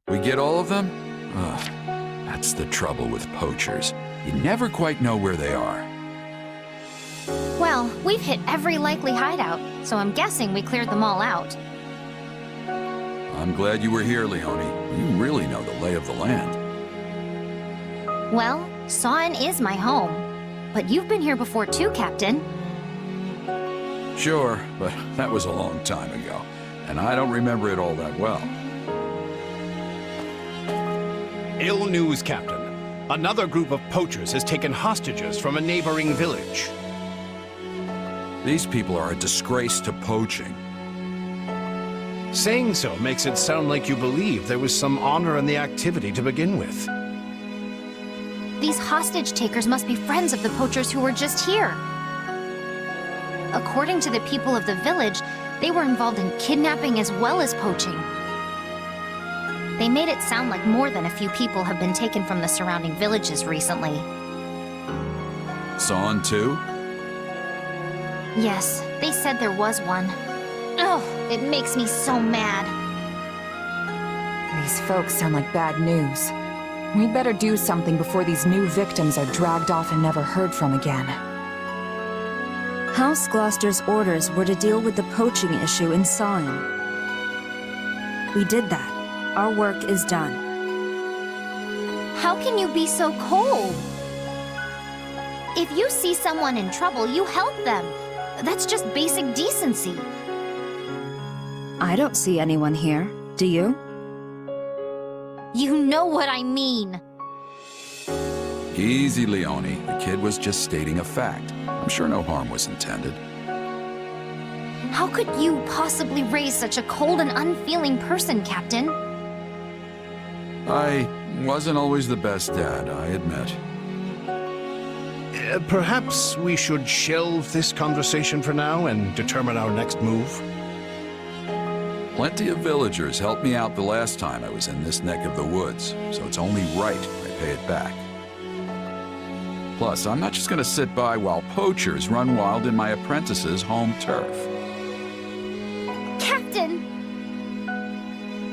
We get all of them? Ugh, that's the trouble with poachers. You never quite know where they are. Well, we've hit every likely hideout, so I'm guessing we cleared them all out. I'm glad you were here, Leone. You really know the lay of the land. Well, Sawin is my home. But you've been here before too, Captain. Sure, but that was a long time ago, and I don't remember it all that well. Ill news, Captain. Another group of poachers has taken hostages from a neighboring village. These people are a disgrace to poaching. Saying so makes it sound like you believe there was some honor in the activity to begin with. These hostage takers must be friends of the poachers who were just here. According to the people of the village, they were involved in kidnapping as well as poaching. They made it sound like more than a few people have been taken from the surrounding villages recently. Sawin too? Yes, they said there was one. Oh, it makes me so mad. These folks sound like bad news. We'd better do something before these new victims are dragged off and never heard from again. House Gloucester's orders were to deal with the poaching issue in Sawin. We did that. Our work is done. How can you be so cold? If you see someone in trouble, you help them. That's just basic decency. I don't see anyone here. Do you? You know what I mean. Easy, Leone. The kid was just stating a fact. I'm sure no harm was intended. How could you possibly raise such a cold and unfeeling person, Captain? I wasn't always the best dad, I admit. Perhaps we should shelve this conversation for now and determine our next move. Plenty of villagers helped me out the last time I was in this neck of the woods, so it's only right I pay it back. Plus, I'm not just gonna sit by while poachers run wild in my apprentice's home turf. Captain!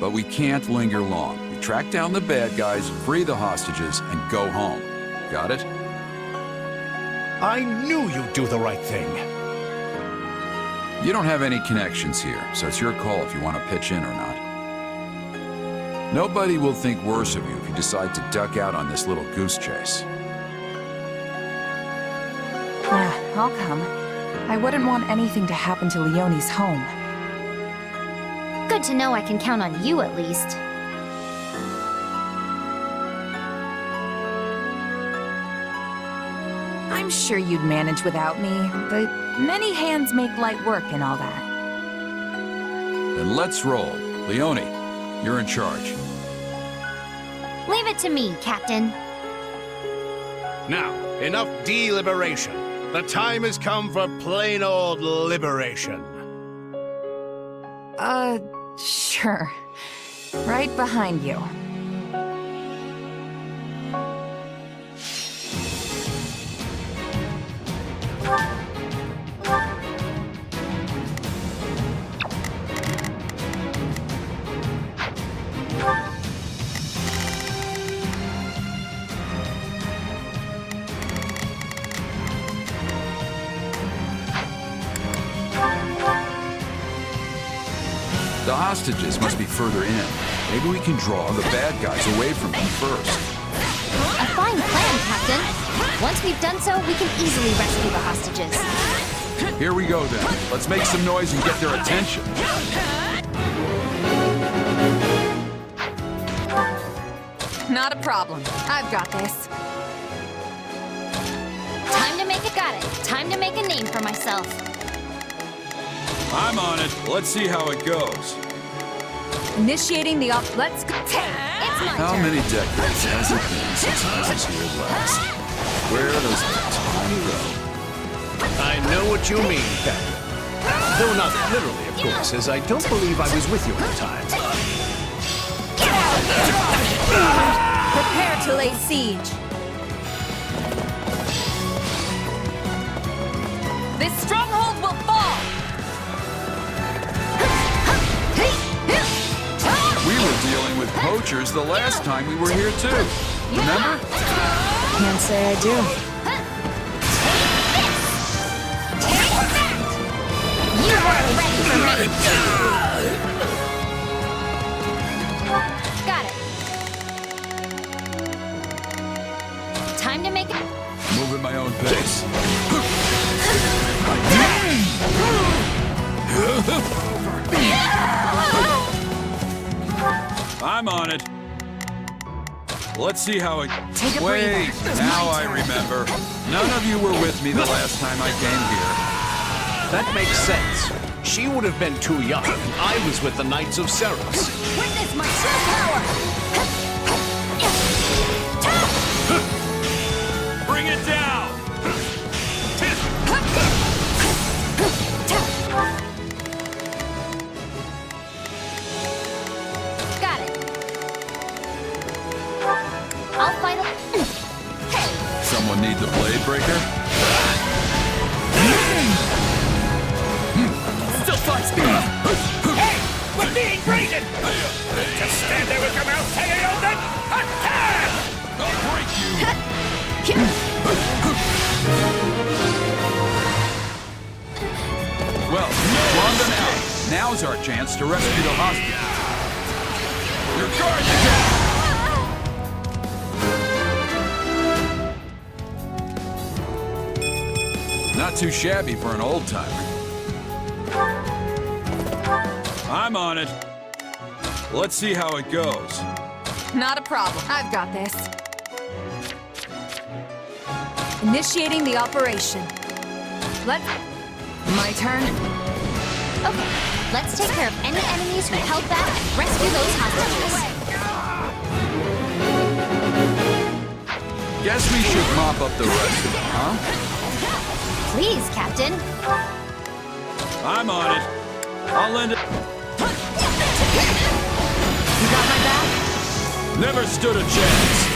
But we can't linger long. We track down the bad guys, free the hostages, and go home. Got it? I knew you'd do the right thing. You don't have any connections here, so it's your call if you want to pitch in or not. Nobody will think worse of you if you decide to duck out on this little goose chase. Yeah, I'll come. I wouldn't want anything to happen to Leone's home. Good to know I can count on you at least. I'm sure you'd manage without me, but many hands make light work and all that. Then let's roll. Leone, you're in charge. Leave it to me, Captain. Now, enough deliberation. The time has come for plain old liberation. Sure. Right behind you. The hostages must be further in. Maybe we can draw the bad guys away from them first. A fine plan, Captain. Once we've done so, we can easily rescue the hostages. Here we go then. Let's make some noise and get their attention. Not a problem. I've got this. Time to make Time to make a name for myself. I'm on it. Let's see how it goes. Initiating the let's go. It's my How turn. many decades has it been since I was here last? Where does the time go? I know what you mean, Captain. Though not literally, of course, as I don't believe I was with you at the time. Prepare to lay siege. This stronghold will fall! We were dealing with poachers the last time we were here, too. Remember? Can't say I do. You weren't ready for me! Got it. Time to make it. Move at my own pace. I'm on it. Let's see how it... Take a Wait, breather. now I remember. None of you were with me the last time I came here. That makes sense. She would have been too young. I was with the Knights of Ceres. Witness my true power! Bring it down! Got it. I'll fight a... Someone need the blade breaker? Still flies speed! Hey! We're being raided! Just stand there with your mouth hanging open! Attack! I'll break you! Well, run them out. Now's our chance to rescue the hostage. Your guard down! Not too shabby for an old-timer. I'm on it. Let's see how it goes. Not a problem. I've got this. Initiating the operation. My turn. Okay, let's take care of any enemies who held back and rescue those hostages. Guess we should mop up the rest of them, huh? Please, Captain. I'm on it. I'll lend it. You got my back? Never stood a chance.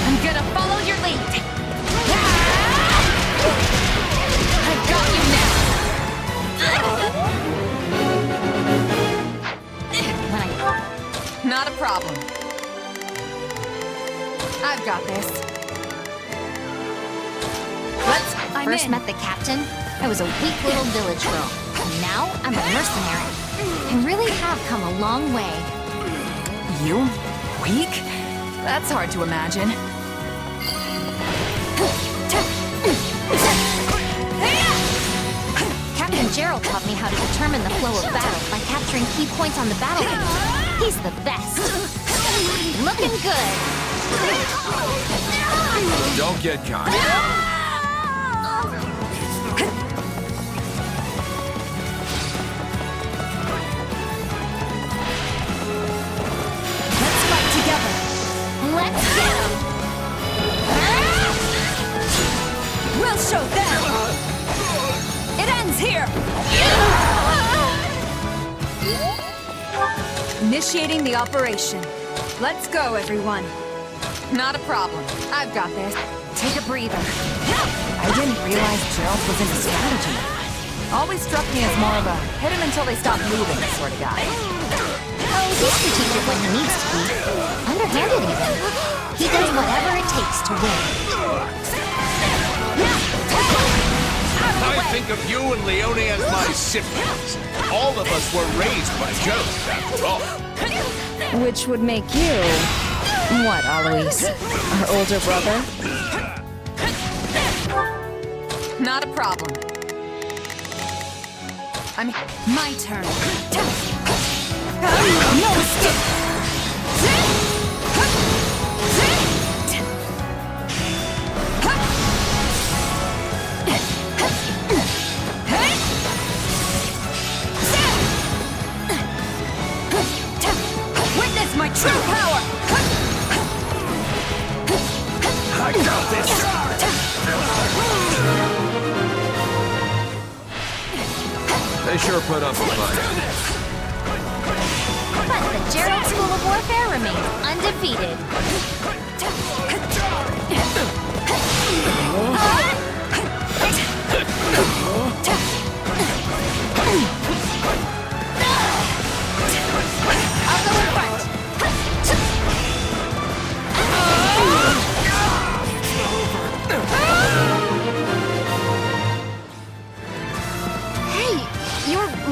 I'm gonna follow your lead. I've got you now. Not a problem. I've got this. I'm First in. met the captain, I was a weak little village girl. And now I'm a mercenary. I really have come a long way. You? Weak? That's hard to imagine. Captain Gerald taught me how to determine the flow of battle by capturing key points on the battlefield. He's the best. Looking good. Don't get cocky. Let's fight together. Let's get him. We'll show them! It ends here! Initiating the operation. Let's go, everyone. Not a problem. I've got this. Take a breather. I didn't realize Gerald was into strategy. Always struck me as more of a hit him until they stop moving sort of guy. Oh, he's strategic when he needs to be. Underhanded even. He does whatever it takes to win. I think of you and Leone as my siblings. All of us were raised by Gerald, after all. Which would make you... what, Alois? Our older brother? Not a problem. My turn. No escape! Witness my true power! I got this! They sure put up a fight. But the Gerald School of Warfare remains undefeated.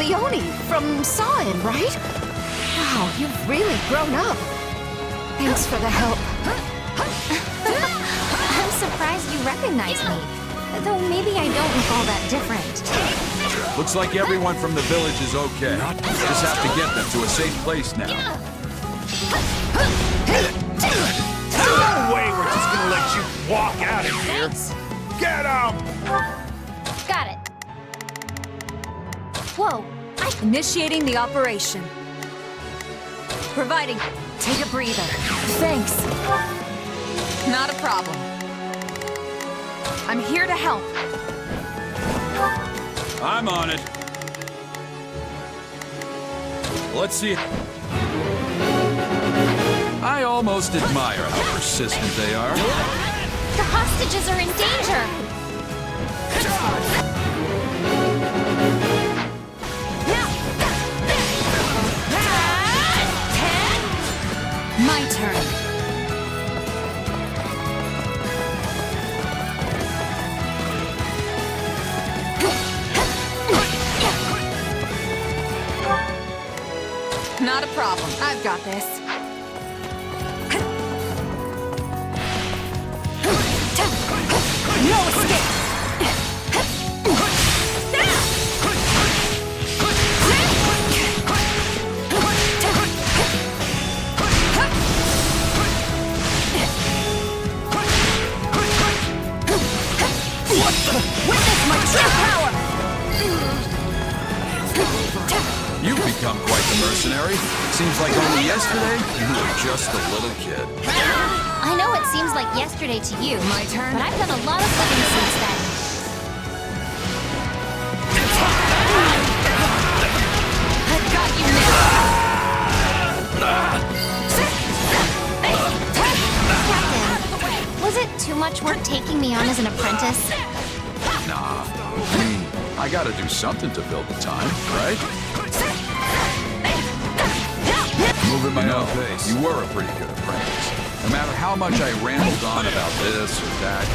Leone from Sawin, right? Wow, you've really grown up. Thanks for the help. I'm surprised you recognize me. Though maybe I don't look all that different. Looks like everyone from the village is okay. Just have to get them to a safe place now. No way we're just gonna let you walk out of here. Thanks. Get him! Got it. Whoa, Initiating the operation. Providing. Take a breather. Thanks. Not a problem. I'm here to help. I'm on it. Let's see. I almost admire how persistent they are. the hostages are in danger! My turn. Not a problem. I've got this. No escape! Witness my true power! You've become quite the mercenary. Seems like only yesterday you were just a little kid. I know it seems like yesterday to you, My turn. but I've done a lot of living since then. I've got you now. Captain, was it too much work taking me on as an apprentice? Nah, I mean, I gotta do something to fill the time, right? Moving my own pace. You were a pretty good apprentice. No matter how much I rambled on about this or that,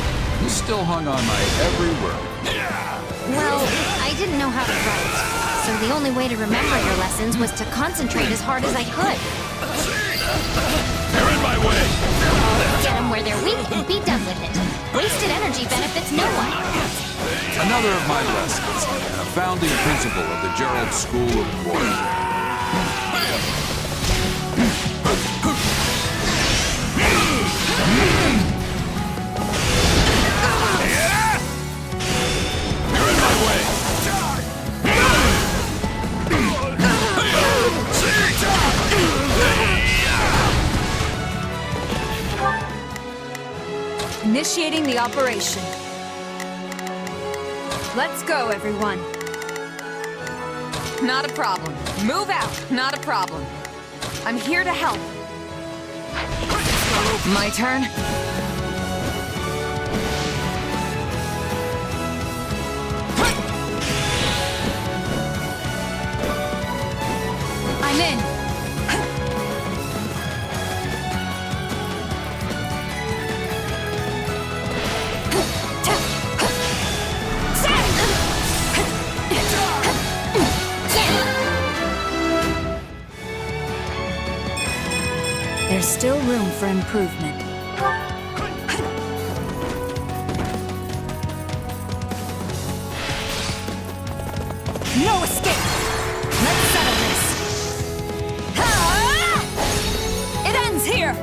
you still hung on my every word. Well, I didn't know how to write, so the only way to remember your lessons was to concentrate as hard as I could. They're in my way! Get them where they're weak and be done with it. Wasted energy benefits no one. Another of my lessons, and a founding principle of the Gerald School of Warfare. You're in my way! Initiating the operation. Let's go, everyone. Not a problem. Move out. Not a problem. I'm here to help. My turn. I'm in. There's still room for improvement. No escape! Let's settle this! It ends here!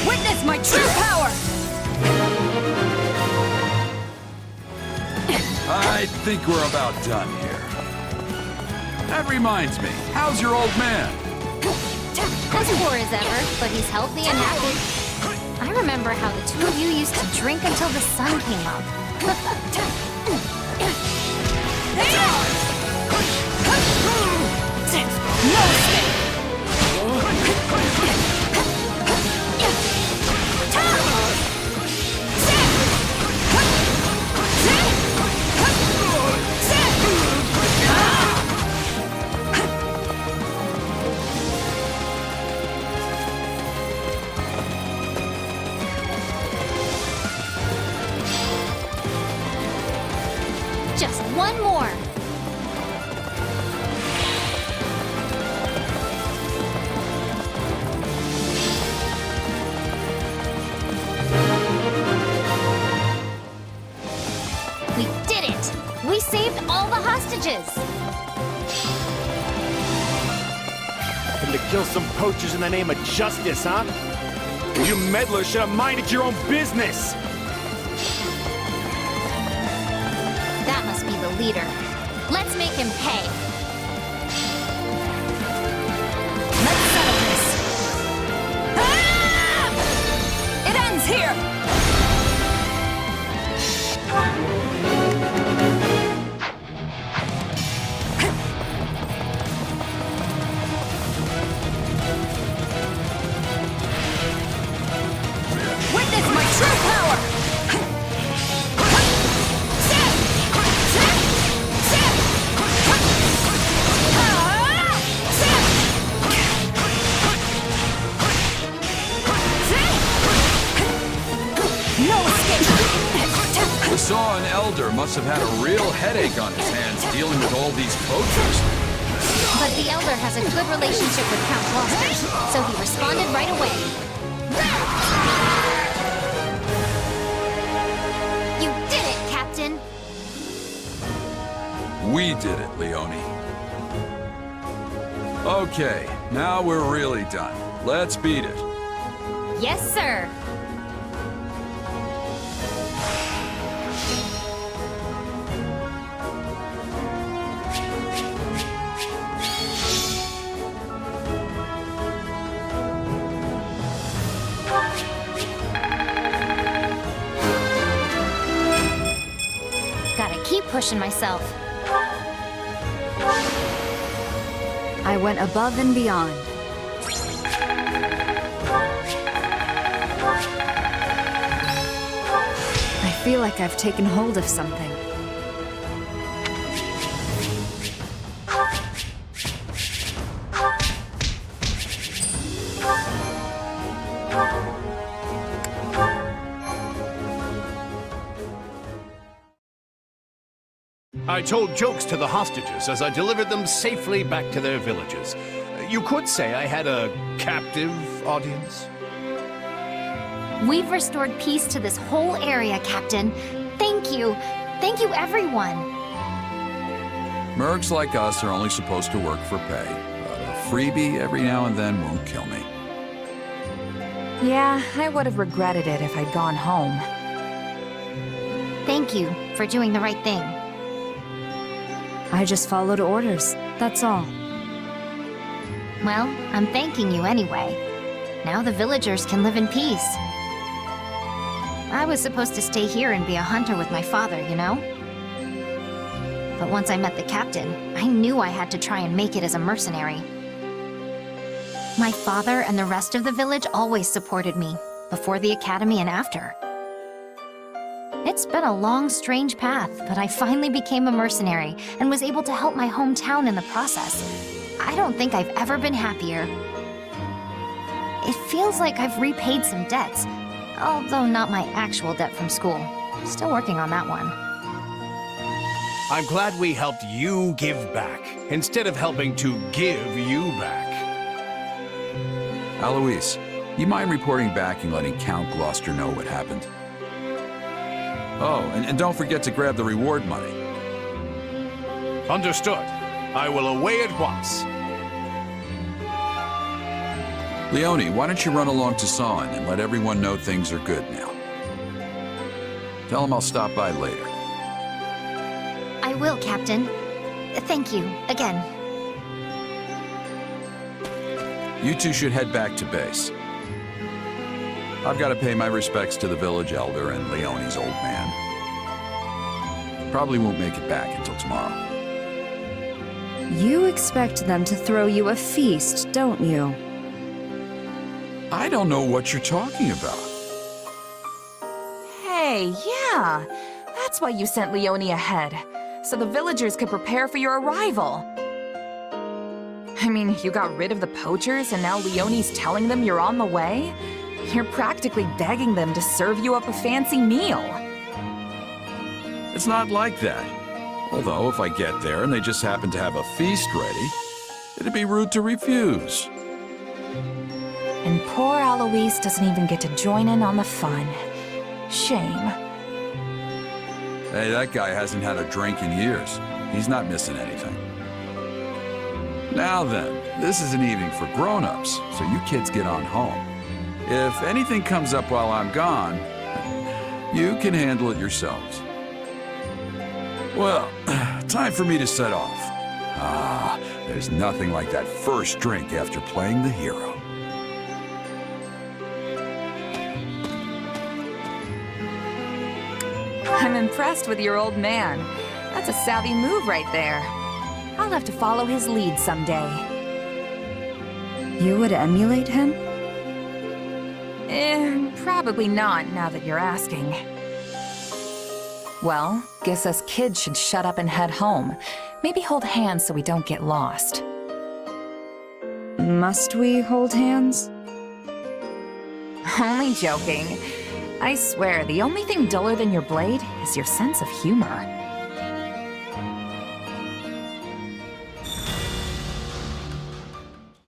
Witness my true power! I think we're about done here. That reminds me, how's your old man? As poor as ever, but he's healthy and happy. I remember how the two of you used to drink until the sun came up. No escape! Just one more. We did it! We saved all the hostages! And to kill some poachers in the name of justice, huh? You meddlers should have minded your own business! That must be the leader. Let's make him pay. Let's settle this. Ah! It ends here! Witness my true power! The Saw and Elder must have had a real headache on his hands dealing with all these poachers. But the Elder has a good relationship with Count Gloucester, so he responded right away. You did it, Captain! We did it, Leone. Okay, now we're really done. Let's beat it. Yes, sir! Gotta keep pushing myself. I went above and beyond. I feel like I've taken hold of something. I told jokes to the hostages as I delivered them safely back to their villages. You could say I had a captive audience. We've restored peace to this whole area, Captain. Thank you. Thank you, everyone. Mercs like us are only supposed to work for pay, but a freebie every now and then won't kill me. Yeah, I would have regretted it if I'd gone home. Thank you for doing the right thing. I just followed orders, that's all. Well, I'm thanking you anyway. Now the villagers can live in peace. I was supposed to stay here and be a hunter with my father, you know? But once I met the captain, I knew I had to try and make it as a mercenary. My father and the rest of the village always supported me, before the academy and after. It's been a long, strange path, but I finally became a mercenary and was able to help my hometown in the process. I don't think I've ever been happier. It feels like I've repaid some debts, although not my actual debt from school. Still working on that one. I'm glad we helped you give back, instead of helping to give you back. Alois, you mind reporting back and letting Count Gloucester know what happened? Oh, and don't forget to grab the reward money. Understood. I will away at once. Leone, why don't you run along to Sawn and let everyone know things are good now? Tell them I'll stop by later. I will, Captain. Thank you, again. You two should head back to base. I've got to pay my respects to the village elder and Leone's old man. Probably won't make it back until tomorrow. You expect them to throw you a feast, don't you? I don't know what you're talking about. Hey, yeah! That's why you sent Leone ahead, so the villagers could prepare for your arrival. I mean, you got rid of the poachers and now Leone's telling them you're on the way? You're practically begging them to serve you up a fancy meal. It's not like that. Although, if I get there and they just happen to have a feast ready, it'd be rude to refuse. And poor Alois doesn't even get to join in on the fun. Shame. Hey, that guy hasn't had a drink in years. He's not missing anything. Now then, this is an evening for grown-ups, so you kids get on home. If anything comes up while I'm gone, you can handle it yourselves. Well, time for me to set off. Ah, there's nothing like that first drink after playing the hero. I'm impressed with your old man. That's a savvy move right there. I'll have to follow his lead someday. You would emulate him? Probably not, now that you're asking. Well, guess us kids should shut up and head home. Maybe hold hands so we don't get lost. Must we hold hands? Only joking. I swear, the only thing duller than your blade is your sense of humor.